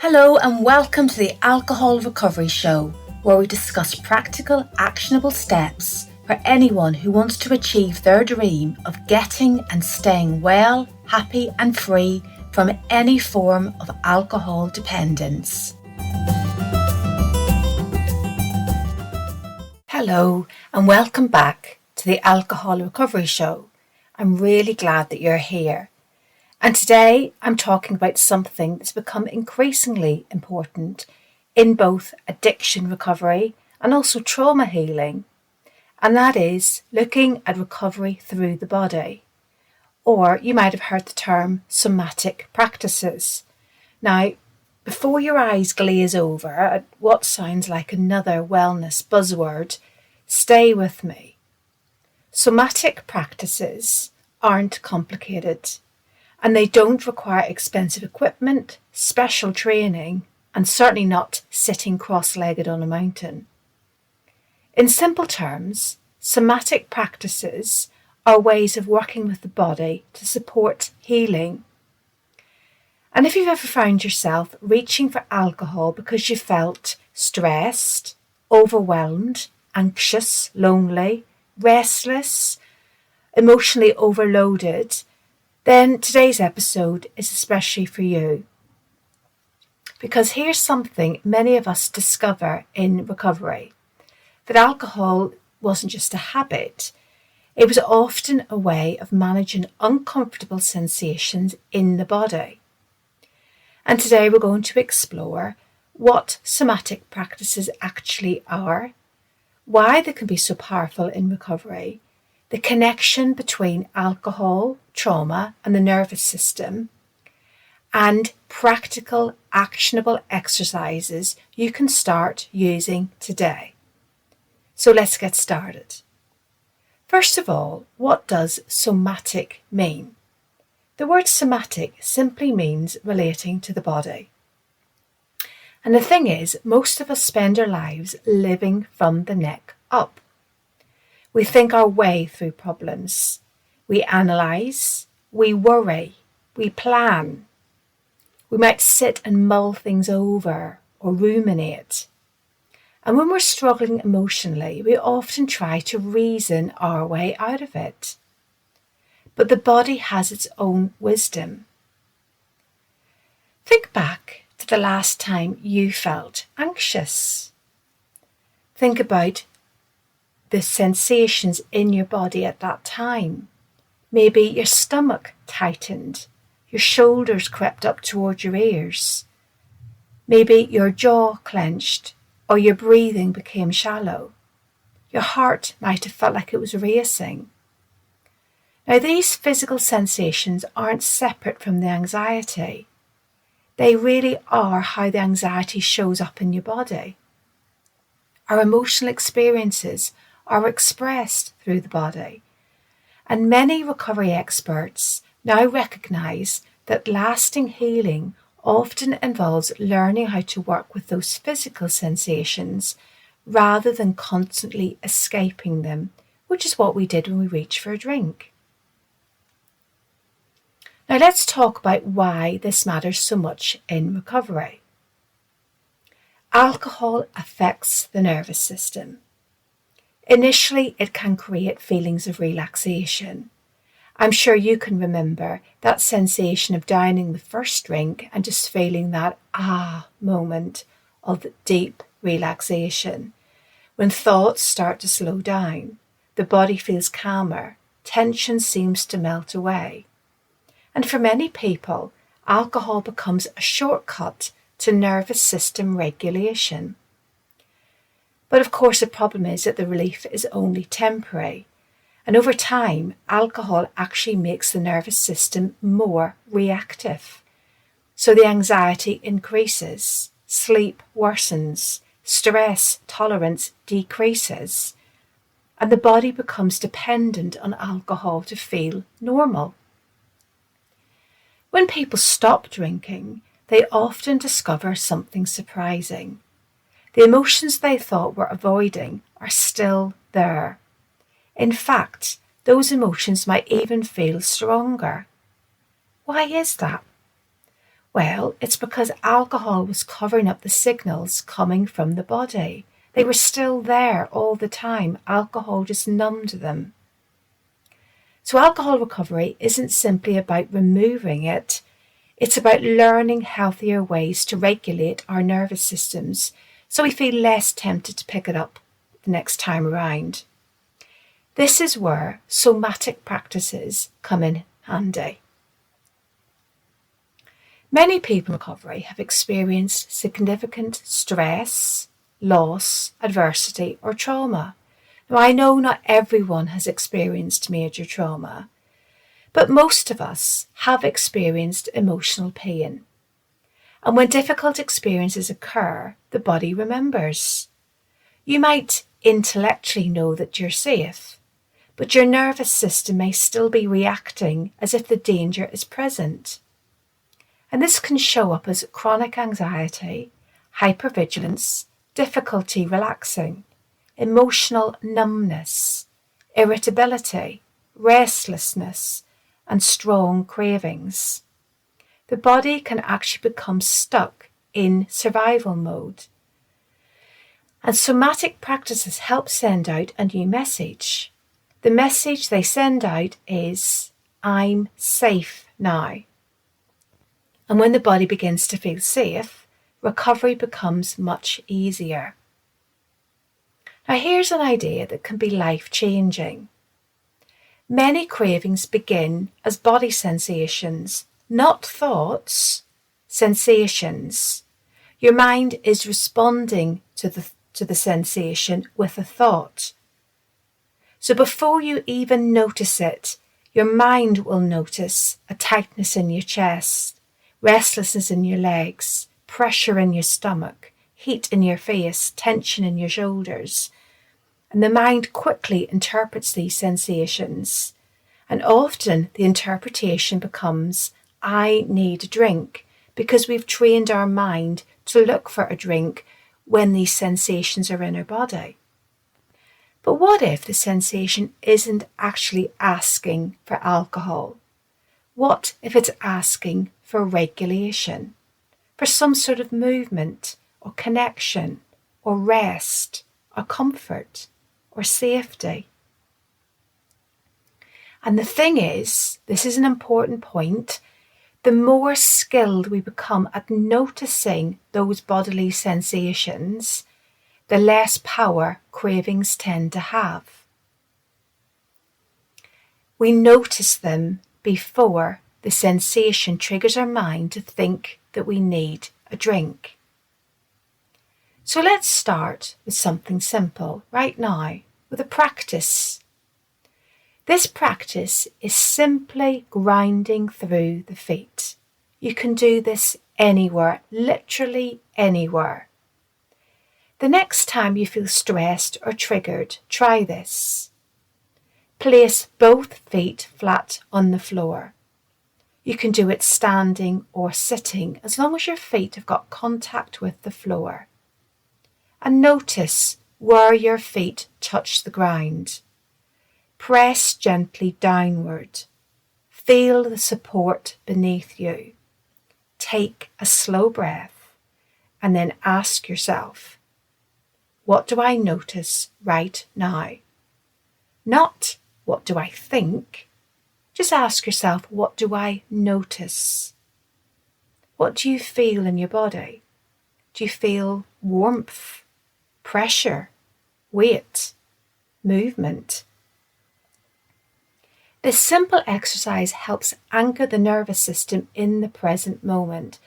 Hello and welcome to the Alcohol Recovery Show, where we discuss practical, actionable steps for anyone who wants to achieve their dream of getting and staying well, happy and free from any form of alcohol dependence. Hello and welcome back to the Alcohol Recovery Show. I'm really glad that you're here. And today I'm talking about something that's become increasingly important in both addiction recovery and also trauma healing. And that is looking at recovery through the body. Or you might have heard the term somatic practices. Now, before your eyes glaze over at what sounds like another wellness buzzword, stay with me. Somatic practices aren't complicated. And they don't require expensive equipment, special training, and certainly not sitting cross-legged on a mountain. In simple terms, somatic practices are ways of working with the body to support healing. And if you've ever found yourself reaching for alcohol because you felt stressed, overwhelmed, anxious, lonely, restless, emotionally overloaded, then today's episode is especially for you. Because here's something many of us discover in recovery, that alcohol wasn't just a habit, it was often a way of managing uncomfortable sensations in the body. And today we're going to explore what somatic practices actually are, why they can be so powerful in recovery, the connection between alcohol, trauma, and the nervous system, and practical, actionable exercises you can start using today. So let's get started. First of all, what does somatic mean? The word somatic simply means relating to the body. And the thing is, most of us spend our lives living from the neck up. We think our way through problems. We analyse, we worry, we plan. We might sit and mull things over or ruminate. And when we're struggling emotionally, we often try to reason our way out of it. But the body has its own wisdom. Think back to the last time you felt anxious. Think about the sensations in your body at that time. Maybe your stomach tightened, your shoulders crept up towards your ears. Maybe your jaw clenched or your breathing became shallow. Your heart might have felt like it was racing. Now, these physical sensations aren't separate from the anxiety. They really are how the anxiety shows up in your body. Our emotional experiences are expressed through the body. And many recovery experts now recognise that lasting healing often involves learning how to work with those physical sensations rather than constantly escaping them, which is what we did when we reached for a drink. Now let's talk about why this matters so much in recovery. Alcohol affects the nervous system. Initially, it can create feelings of relaxation. I'm sure you can remember that sensation of downing the first drink and just feeling that moment of deep relaxation. When thoughts start to slow down, the body feels calmer, tension seems to melt away. And for many people, alcohol becomes a shortcut to nervous system regulation. But of course, the problem is that the relief is only temporary. And over time, alcohol actually makes the nervous system more reactive. So the anxiety increases, sleep worsens, stress tolerance decreases, and the body becomes dependent on alcohol to feel normal. When people stop drinking, they often discover something surprising. The emotions they thought were avoiding are still there. In fact, those emotions might even feel stronger. Why is that? Well, it's because alcohol was covering up the signals coming from the body. They were still there all the time. Alcohol just numbed them. So alcohol recovery isn't simply about removing it. It's about learning healthier ways to regulate our nervous systems so we feel less tempted to pick it up the next time around. This is where somatic practices come in handy. Many people in recovery have experienced significant stress, loss, adversity, or trauma. Now, I know not everyone has experienced major trauma, but most of us have experienced emotional pain. And when difficult experiences occur, the body remembers. You might intellectually know that you're safe, but your nervous system may still be reacting as if the danger is present. And this can show up as chronic anxiety, hypervigilance, difficulty relaxing, emotional numbness, irritability, restlessness, and strong cravings. The body can actually become stuck in survival mode. And somatic practices help send out a new message. The message they send out is, I'm safe now. And when the body begins to feel safe, recovery becomes much easier. Now here's an idea that can be life-changing. Many cravings begin as body sensations, not thoughts, sensations. Your mind is responding to the sensation with a thought. So before you even notice it, your mind will notice a tightness in your chest, restlessness in your legs, pressure in your stomach, heat in your face, tension in your shoulders. And the mind quickly interprets these sensations. And often the interpretation becomes, I need a drink, because we've trained our mind to look for a drink when these sensations are in our body. But what if the sensation isn't actually asking for alcohol? What if it's asking for regulation, for some sort of movement or connection or rest or comfort or safety? And the thing is, this is an important point, the more skilled we become at noticing those bodily sensations, the less power cravings tend to have. We notice them before the sensation triggers our mind to think that we need a drink. So let's start with something simple right now, with a practice. This practice is simply grounding through the feet. You can do this anywhere, literally anywhere. The next time you feel stressed or triggered, try this. Place both feet flat on the floor. You can do it standing or sitting, as long as your feet have got contact with the floor. And notice where your feet touch the ground. Press gently downward. Feel the support beneath you. Take a slow breath and then ask yourself, what do I notice right now? Not what do I think? Just ask yourself, what do I notice? What do you feel in your body? Do you feel warmth, pressure, weight, movement? This simple exercise helps anchor the nervous system in the present moment,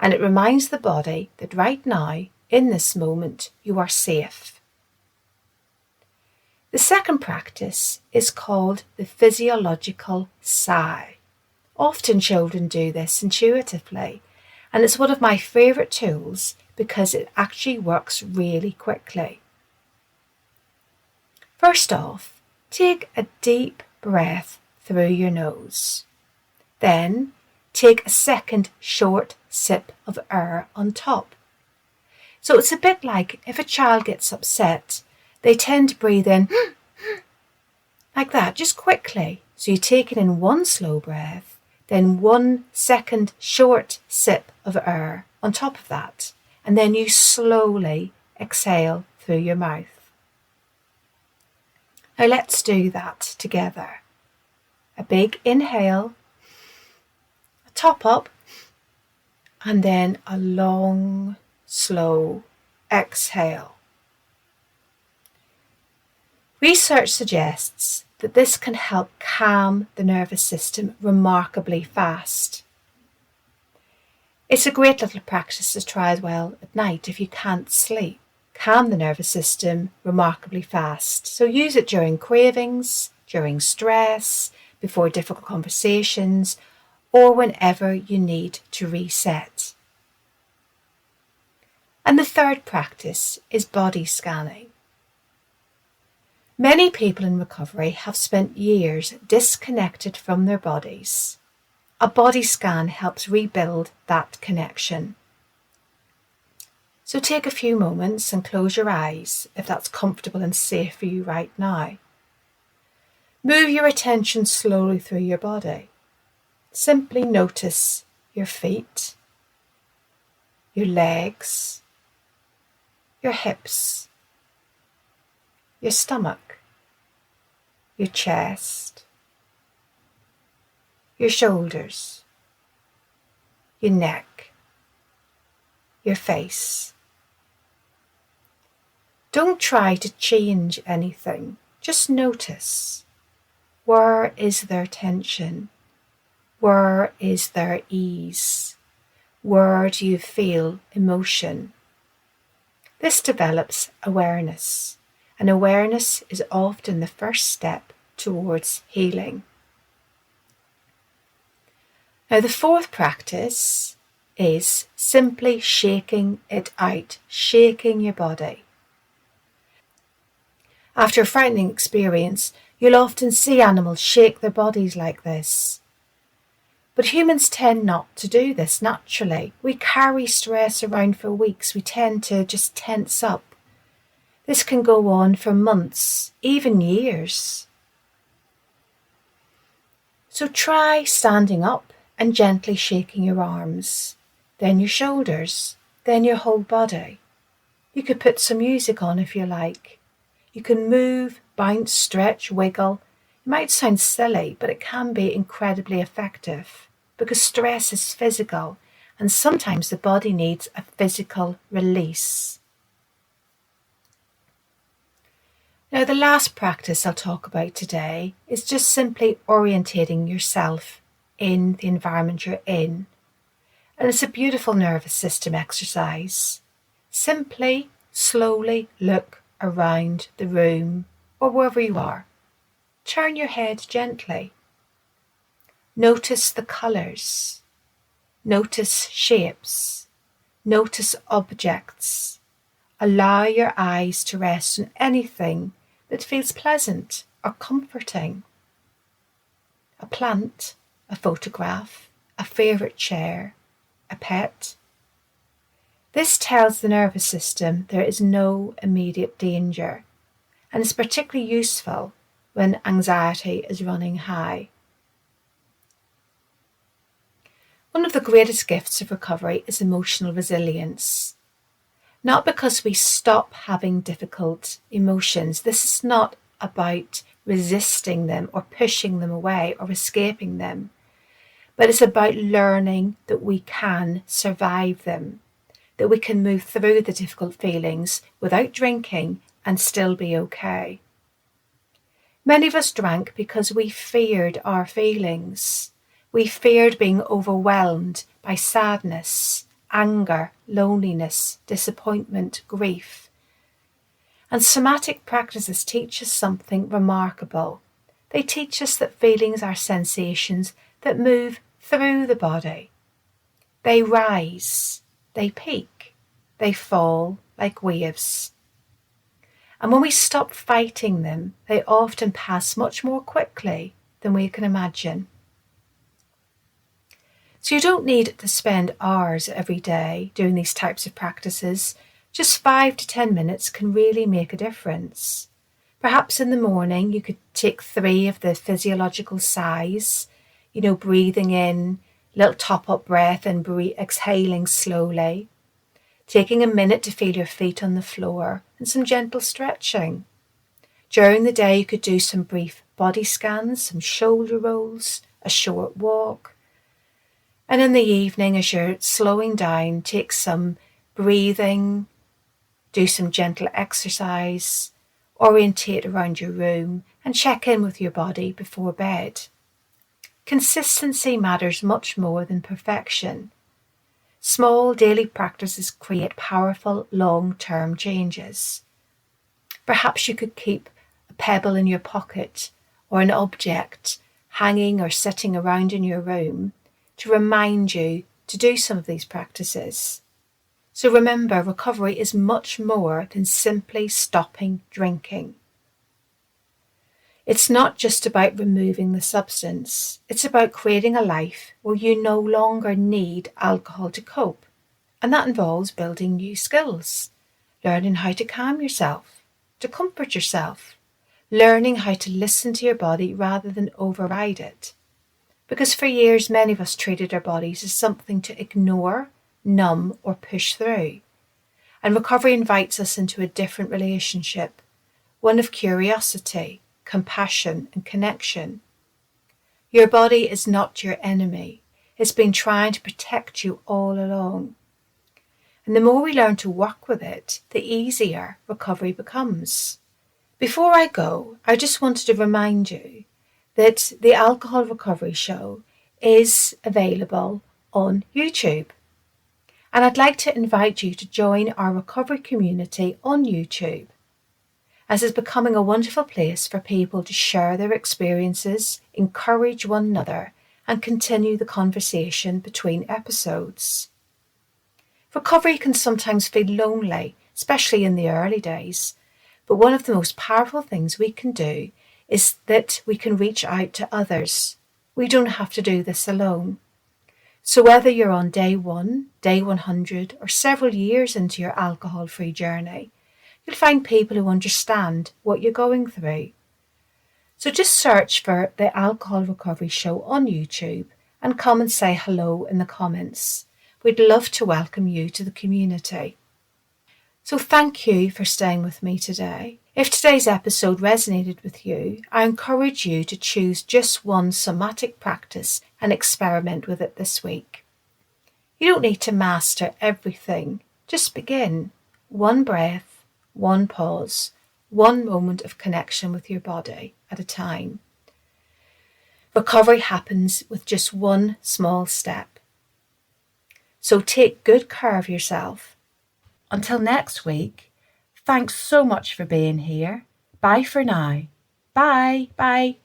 and it reminds the body that right now, in this moment, you are safe. The second practice is called the physiological sigh. Often children do this intuitively, and it's one of my favourite tools because it actually works really quickly. First off, take a deep breath through your nose. Then take a second short sip of air on top. So it's a bit like if a child gets upset, they tend to breathe in like that, just quickly. So you take it in one slow breath, then 1 second short sip of air on top of that, and then you slowly exhale through your mouth. Now let's do that together. A big inhale, a top up, and then a long, slow exhale. Research suggests that this can help calm the nervous system remarkably fast. It's a great little practice to try as well at night if you can't sleep. Calm the nervous system remarkably fast. So use it during cravings, during stress, before difficult conversations, or whenever you need to reset. And the third practice is body scanning. Many people in recovery have spent years disconnected from their bodies. A body scan helps rebuild that connection. So take a few moments and close your eyes if that's comfortable and safe for you right now. Move your attention slowly through your body. Simply notice your feet, your legs, your hips, your stomach, your chest, your shoulders, your neck, your face. Don't try to change anything, just notice. Where is there tension? Where is there ease? Where do you feel emotion? This develops awareness, and awareness is often the first step towards healing. Now, the fourth practice is simply shaking it out, shaking your body. After a frightening experience, you'll often see animals shake their bodies like this. But humans tend not to do this naturally. We carry stress around for weeks. We tend to just tense up. This can go on for months, even years. So try standing up and gently shaking your arms, then your shoulders, then your whole body. You could put some music on if you like. You can move, bounce, stretch, wiggle. It might sound silly, but it can be incredibly effective because stress is physical and sometimes the body needs a physical release. Now, the last practice I'll talk about today is just simply orientating yourself in the environment you're in. And it's a beautiful nervous system exercise. Simply, slowly look around the room or wherever you are. Turn your head gently. Notice the colours. Notice shapes. Notice objects. Allow your eyes to rest on anything that feels pleasant or comforting. A plant, a photograph, a favourite chair, a pet. This tells the nervous system there is no immediate danger, and is particularly useful when anxiety is running high. One of the greatest gifts of recovery is emotional resilience. Not because we stop having difficult emotions. This is not about resisting them or pushing them away or escaping them, but it's about learning that we can survive them, that we can move through the difficult feelings without drinking and still be okay. Many of us drank because we feared our feelings. We feared being overwhelmed by sadness, anger, loneliness, disappointment, grief. And somatic practices teach us something remarkable. They teach us that feelings are sensations that move through the body. They rise, they peak, they fall like waves. And when we stop fighting them, they often pass much more quickly than we can imagine. So you don't need to spend hours every day doing these types of practices. Just 5 to 10 minutes can really make a difference. Perhaps in the morning you could take 3 of the physiological sighs. breathing in, little top-up breath and exhaling slowly. Taking a minute to feel your feet on the floor and some gentle stretching. During the day, you could do some brief body scans, some shoulder rolls, a short walk. And in the evening, as you're slowing down, take some breathing, do some gentle exercise, orientate around your room, and check in with your body before bed. Consistency matters much more than perfection. Small daily practices create powerful long-term changes. Perhaps you could keep a pebble in your pocket or an object hanging or sitting around in your room to remind you to do some of these practices. So remember, recovery is much more than simply stopping drinking. It's not just about removing the substance. It's about creating a life where you no longer need alcohol to cope. And that involves building new skills, learning how to calm yourself, to comfort yourself, learning how to listen to your body rather than override it. Because for years, many of us treated our bodies as something to ignore, numb, or push through. And recovery invites us into a different relationship, one of curiosity, compassion, and connection. Your body is not your enemy. It's been trying to protect you all along. And the more we learn to work with it, the easier recovery becomes. Before I go, I just wanted to remind you that the Alcohol Recovery Show is available on YouTube. And I'd like to invite you to join our recovery community on YouTube, as it's becoming a wonderful place for people to share their experiences, encourage one another, and continue the conversation between episodes. Recovery can sometimes feel lonely, especially in the early days, but one of the most powerful things we can do is that we can reach out to others. We don't have to do this alone. So whether you're on day 1, day 100, or several years into your alcohol-free journey, you'll find people who understand what you're going through. So just search for the Alcohol Recovery Show on YouTube and come and say hello in the comments. We'd love to welcome you to the community. So thank you for staying with me today. If today's episode resonated with you, I encourage you to choose just one somatic practice and experiment with it this week. You don't need to master everything. Just begin. One breath, one pause, one moment of connection with your body at a time. Recovery happens with just one small step. So take good care of yourself. Until next week, thanks so much for being here. Bye for now. Bye.